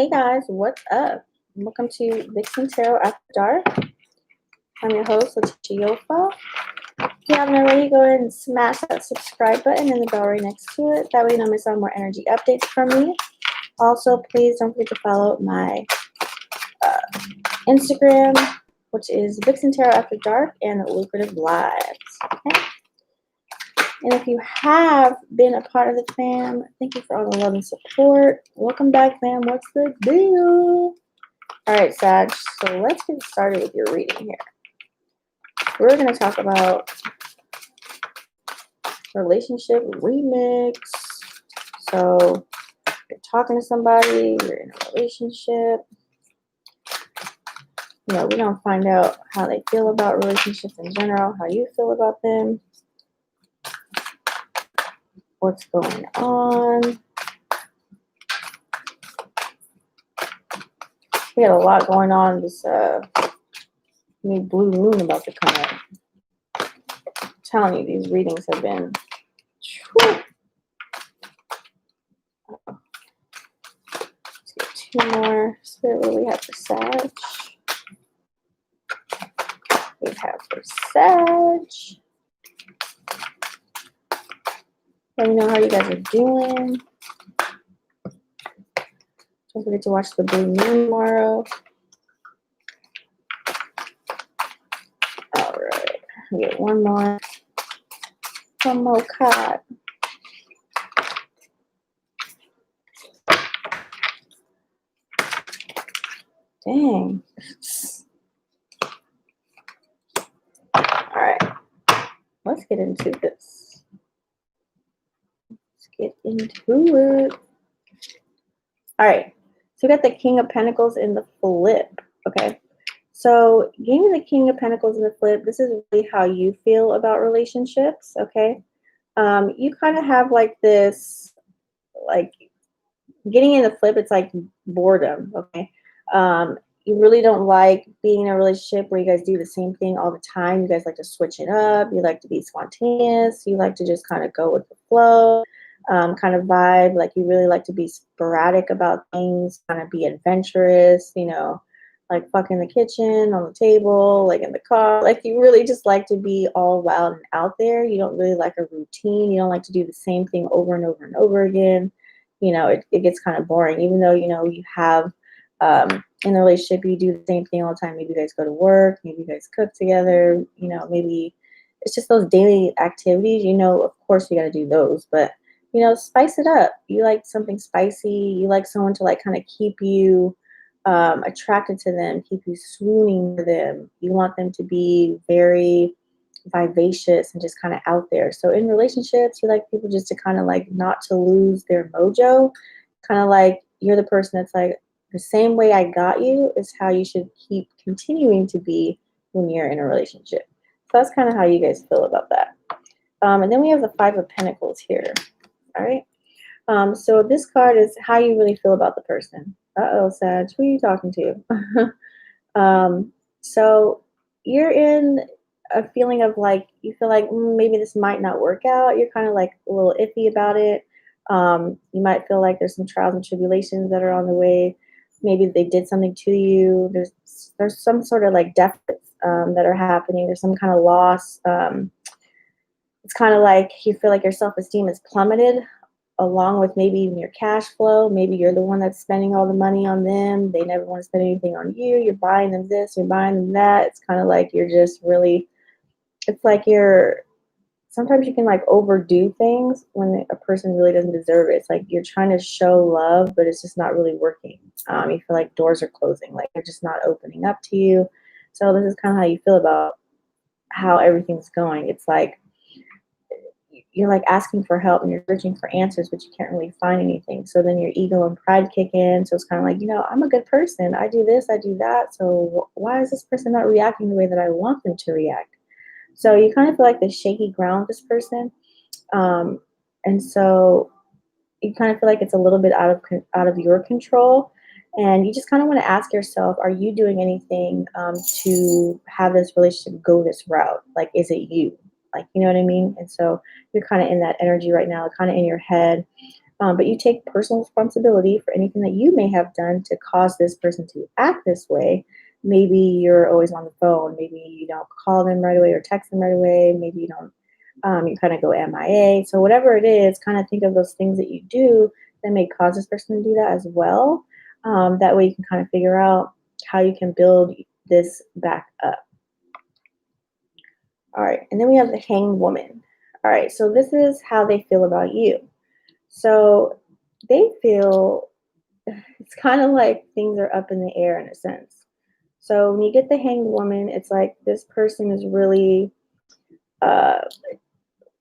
Hey guys, what's up? Welcome to Vixen Tarot After Dark. I'm your host, Letitia Yofa. If you haven't already, go ahead and smash that subscribe button and the bell right next to it. That way you don't miss out on more energy updates from me. Also, please don't forget to follow my Instagram, which is Vixen Tarot After Dark and Lucrative Lives. Okay? And if you have been a part of the fam, thank you for all the love and support. Welcome back, fam. What's the deal? All right, Sag. So let's get started with your reading here. We're going to talk about relationship remix. So you're talking to somebody, you're in a relationship. You know, we're going to find out how they feel about relationships in general, how you feel about them. What's going on? We got a lot going on this new blue moon about to come out. I'm telling you, these readings have been whew. Let's get two more. Spirit, what do we have for Sag? We have for Sag. Let me know how you guys are doing. Don't forget to watch the blue moon tomorrow. All right, get one more card. Dang. All right, let's get into this. Let's get into it. All right, so we got the King of Pentacles in the flip, okay? So getting the King of Pentacles in the flip, this is really how you feel about relationships, okay? You kind of have like this, like getting in the flip, it's like boredom, okay? You really don't like being in a relationship where you guys do the same thing all the time. You guys like to switch it up. You like to be spontaneous. You like to just kind of go with the flow. Kind of vibe, like you really like to be sporadic about things, kind of be adventurous, you know, like fuck in the kitchen, on the table, like in the car, like you really just like to be all wild and out there. You don't really like a routine. You don't like to do the same thing over and over and over again. You know, it gets kind of boring, even though, you know, you have in the relationship, you do the same thing all the time. Maybe you guys go to work, maybe you guys cook together, you know, maybe it's just those daily activities, you know, of course you got to do those, but you know, spice it up. You like something spicy. You like someone to like kind of keep you attracted to them, keep you swooning to them. You want them to be very vivacious and just kind of out there. So in relationships, you like people just to kind of like not to lose their mojo. Kind of like you're the person that's like, the same way I got you is how you should keep continuing to be when you're in a relationship. So that's kind of how you guys feel about that. And then we have the Five of Pentacles here. All right. So this card is how you really feel about the person. Uh-oh, Sag, who are you talking to? So you're in a feeling of like, you feel like maybe this might not work out. You're kind of like a little iffy about it. You might feel like there's some trials and tribulations that are on the way. Maybe they did something to you. There's some sort of like deficits that are happening. There's some kind of loss. It's kind of like you feel like your self-esteem is plummeted along with maybe even your cash flow. Maybe you're the one that's spending all the money on them. They never want to spend anything on you. You're buying them this, you're buying them that. It's kind of like you're just really, it's like sometimes you can like overdo things when a person really doesn't deserve it. It's like you're trying to show love, but it's just not really working. You feel like doors are closing, like they're just not opening up to you. So this is kind of how you feel about how everything's going. It's like, you're like asking for help and you're searching for answers, but you can't really find anything. So then your ego and pride kick in. So it's kind of like, you know, I'm a good person. I do this, I do that. So why is this person not reacting the way that I want them to react? So you kind of feel like the shaky ground with this person. And so you kind of feel like it's a little bit out of your control. And you just kind of want to ask yourself, are you doing anything to have this relationship go this route? Like, is it you? Like, you know what I mean? And so you're kind of in that energy right now, kind of in your head. But you take personal responsibility for anything that you may have done to cause this person to act this way. Maybe you're always on the phone. Maybe you don't call them right away or text them right away. Maybe you don't, you kind of go MIA. So whatever it is, kind of think of those things that you do that may cause this person to do that as well. That way you can kind of figure out how you can build this back up. All right, and then we have the Hanged Woman. All right, so this is how they feel about you. So they feel it's kind of like things are up in the air in a sense. So when you get the Hanged Woman, it's like this person is really, uh,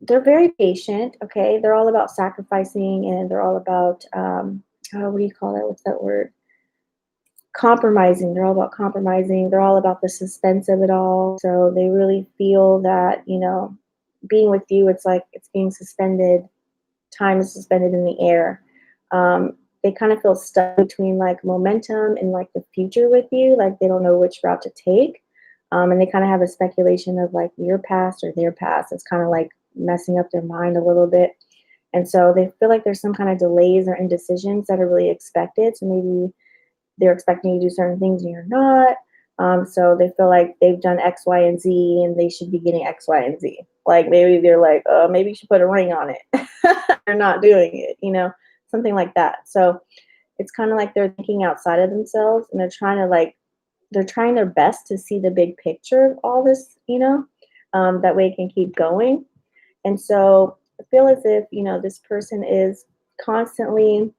they're very patient, okay? They're all about sacrificing, and they're all about, what do you call that? What's that word? Compromising. They're all about compromising. They're all about the suspense of it all. So they really feel that, being with you, it's like it's being suspended. Time is suspended in the air. They kind of feel stuck between like momentum and like the future with you. Like they don't know which route to take. And they kind of have a speculation of like your past or their past. It's kind of like messing up their mind a little bit. And so they feel like there's some kind of delays or indecisions that are really expected. So maybe they're expecting you to do certain things and you're not. So they feel like they've done X, Y, and Z, and they should be getting X, Y, and Z. Like maybe they're like, maybe you should put a ring on it. They're not doing it, something like that. So it's kind of like they're thinking outside of themselves, and they're trying their best to see the big picture of all this, that way it can keep going. And so I feel as if, this person is constantly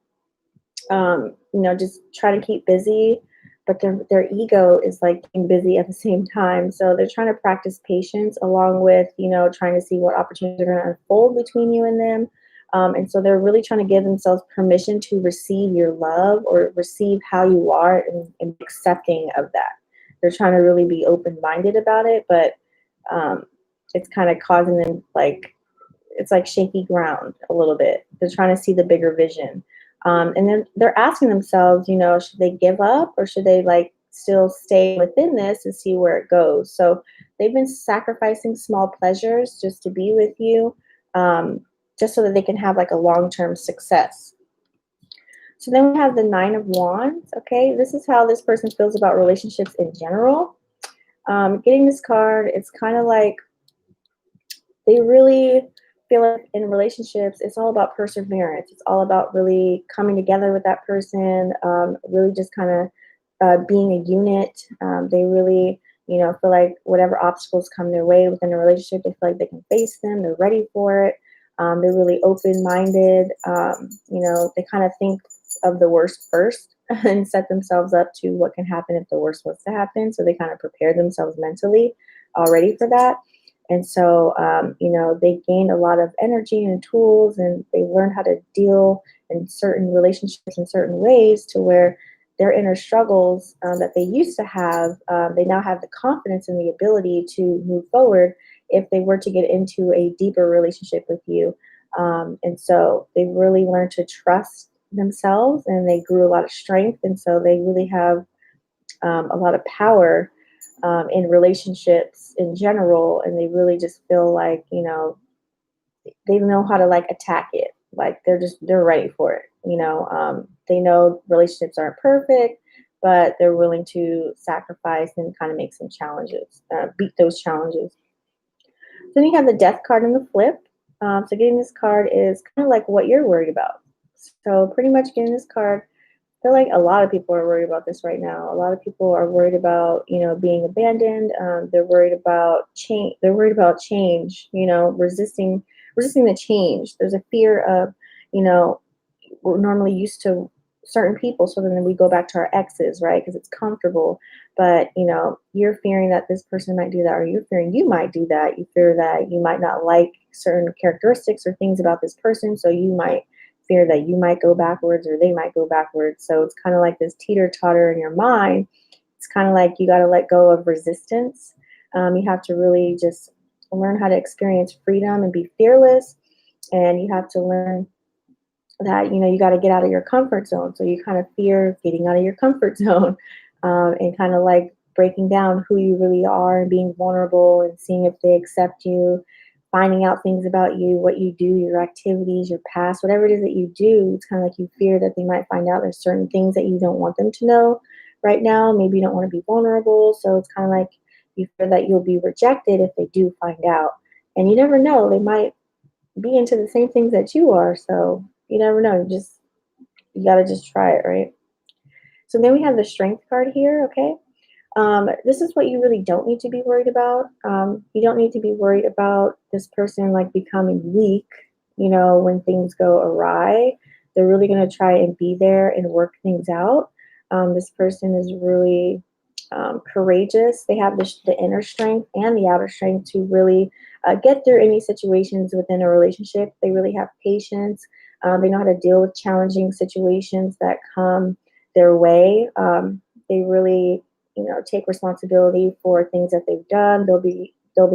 just try to keep busy, but their ego is like being busy at the same time. So they're trying to practice patience along with, trying to see what opportunities are going to unfold between you and them. And so they're really trying to give themselves permission to receive your love or receive how you are and accepting of that. They're trying to really be open-minded about it, but it's kind of causing them it's like shaky ground a little bit. They're trying to see the bigger vision. And then they're asking themselves, should they give up or should they still stay within this and see where it goes? So they've been sacrificing small pleasures just to be with you, just so that they can have a long-term success. So then we have the Nine of Wands. Okay, this is how this person feels about relationships in general. Getting this card, it's kind of like they really feel like in relationships, it's all about perseverance. It's all about really coming together with that person, really just kind of being a unit. They really, feel like whatever obstacles come their way within a relationship, they feel like they can face them. They're ready for it. They're really open-minded. They kind of think of the worst first and set themselves up to what can happen if the worst was to happen. So they kind of prepare themselves mentally already for that. And so, they gained a lot of energy and tools, and they learned how to deal in certain relationships in certain ways to where their inner struggles that they used to have, they now have the confidence and the ability to move forward if they were to get into a deeper relationship with you. And so they really learned to trust themselves, and they grew a lot of strength. And so they really have a lot of power in relationships in general, and they really just feel like they know how to attack it. They're ready for it. They know relationships aren't perfect, but they're willing to sacrifice and kind of make some challenges, beat those challenges. Then you have the Death card in the flip. So getting this card is kind of like what you're worried about. So pretty much getting this card, I feel like a lot of people are worried about this right now. A lot of people are worried about, being abandoned. They're worried about change. They're worried about change, resisting the change. There's a fear of, we're normally used to certain people. So then we go back to our exes, right? Because it's comfortable. But, you're fearing that this person might do that, or you're fearing you might do that. You fear that you might not like certain characteristics or things about this person. So you might fear that you might go backwards or they might go backwards. So it's kind of like this teeter-totter in your mind. It's kind of like you got to let go of resistance. You have to really just learn how to experience freedom and be fearless. And you have to learn that, you got to get out of your comfort zone. So you kind of fear getting out of your comfort zone and kind of breaking down who you really are and being vulnerable and seeing if they accept you. finding out things about you, what you do, your activities, your past, whatever it is that you do. It's kind of like you fear that they might find out there's certain things that you don't want them to know right now. Maybe you don't want to be vulnerable. So it's kind of like you fear that you'll be rejected if they do find out. And you never know, they might be into the same things that you are. So you never know. You got to just try it, right? So then we have the Strength card here, okay? This is what you really don't need to be worried about. You don't need to be worried about this person like becoming weak, when things go awry. They're really going to try and be there and work things out. This person is really courageous. They have the inner strength and the outer strength to really get through any situations within a relationship. They really have patience. They know how to deal with challenging situations that come their way. They really take responsibility for things that they've done. They'll be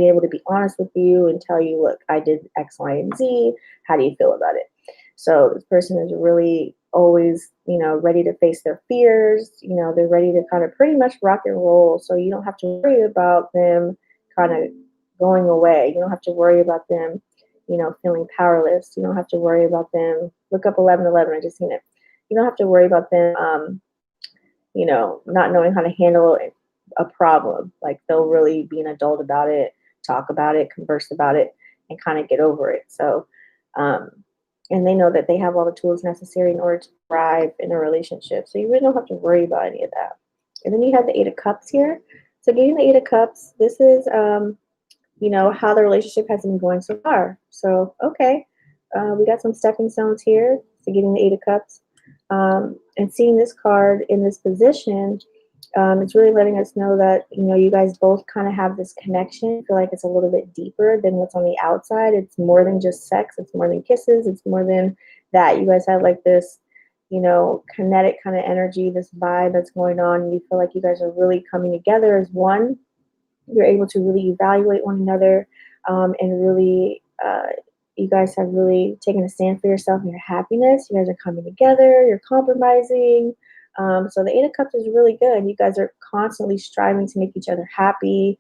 able to be honest with you and tell you, look, I did X, Y, and Z. How do you feel about it? So this person is really always, ready to face their fears. They're ready to kind of pretty much rock and roll. So you don't have to worry about them kind of going away. You don't have to worry about them, feeling powerless. You don't have to worry about them. Look up 1111. I just seen it. You don't have to worry about them, not knowing how to handle a problem. Like they'll really be an adult about it, talk about it, converse about it, and kind of get over it. So, and they know that they have all the tools necessary in order to thrive in a relationship. So you really don't have to worry about any of that. And then you have the Eight of Cups here. So getting the Eight of Cups, this is, how the relationship has been going so far. So, okay, we got some stepping stones here to getting the Eight of Cups. And seeing this card in this position, it's really letting us know that, you guys both kind of have this connection. I feel like it's a little bit deeper than what's on the outside. It's more than just sex. It's more than kisses. It's more than that. You guys have like this, kinetic kind of energy, this vibe that's going on. And you feel like you guys are really coming together as one. You're able to really evaluate one another, and really, you guys have really taken a stand for yourself and your happiness. You guys are coming together. You're compromising. So the Eight of Cups is really good. You guys are constantly striving to make each other happy,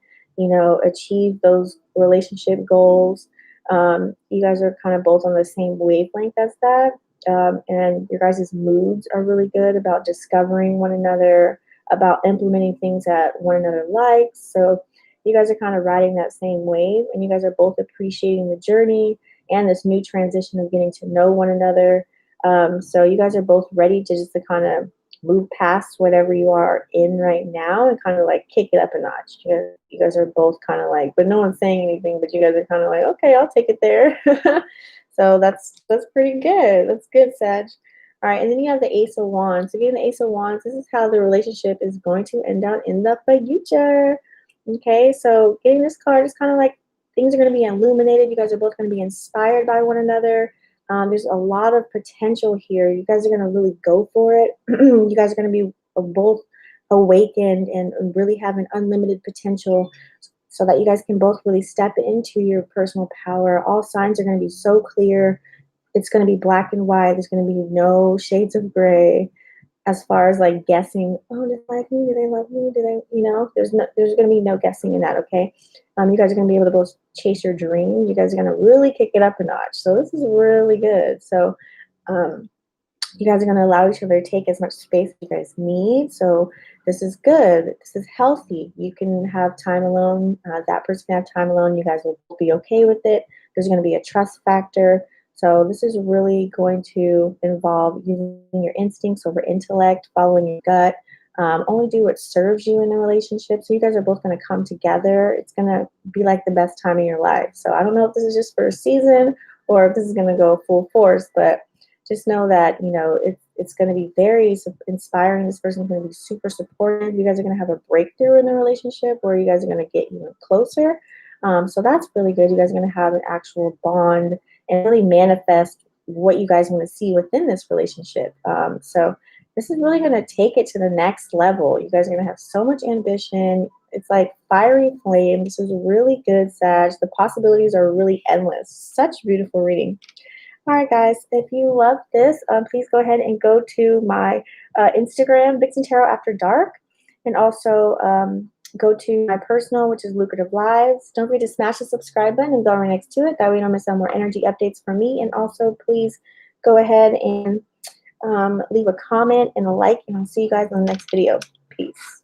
achieve those relationship goals. You guys are kind of both on the same wavelength as that. And your guys' moods are really good about discovering one another, about implementing things that one another likes. So you guys are kind of riding that same wave, and you guys are both appreciating the journey and this new transition of getting to know one another. So you guys are both ready to just to kind of move past whatever you are in right now and kind of like kick it up a notch. You guys are both kind of like, but no one's saying anything, but you guys are kind of like, okay, I'll take it there. So that's pretty good. That's good, Sag. All right, and then you have the Ace of Wands. So again, the Ace of Wands, this is how the relationship is going to end out in the future. Okay, so getting this card is kind of like things are going to be illuminated. You guys are both going to be inspired by one another. There's a lot of potential here. You guys are going to really go for it. You guys are going to be both awakened and really have an unlimited potential so that you guys can both really step into your personal power. All signs are going to be so clear. It's going to be black and white. There's going to be no shades of gray. As far as like guessing, oh, do they like me? Do they love me? Do they, there's going to be no guessing in that, okay? You guys are going to be able to both chase your dreams. You guys are going to really kick it up a notch. So this is really good. So you guys are going to allow each other to take as much space as you guys need. So this is good. This is healthy. You can have time alone. That person can have time alone. You guys will be okay with it. There's going to be a trust factor. So this is really going to involve using your instincts over intellect, following your gut. Only do what serves you in a relationship. So you guys are both going to come together. It's going to be like the best time of your life. So I don't know if this is just for a season or if this is going to go full force, but just know that, it's going to be very inspiring. This person is going to be super supportive. You guys are going to have a breakthrough in the relationship where you guys are going to get even closer. So that's really good. You guys are going to have an actual bond and really manifest what you guys want to see within this relationship. So this is really going to take it to the next level. You guys are going to have so much ambition. It's like fiery flame. This is really good, Sag. The possibilities are really endless. Such beautiful reading. All right, guys, if you love this, please go ahead and go to my Instagram, Vixen Tarot After Dark, and also go to my personal, which is Lucrative Lives. Don't forget to smash the subscribe button and go right next to it. That way you don't miss out more energy updates from me. And also, please go ahead and leave a comment and a like, and I'll see you guys in the next video. Peace.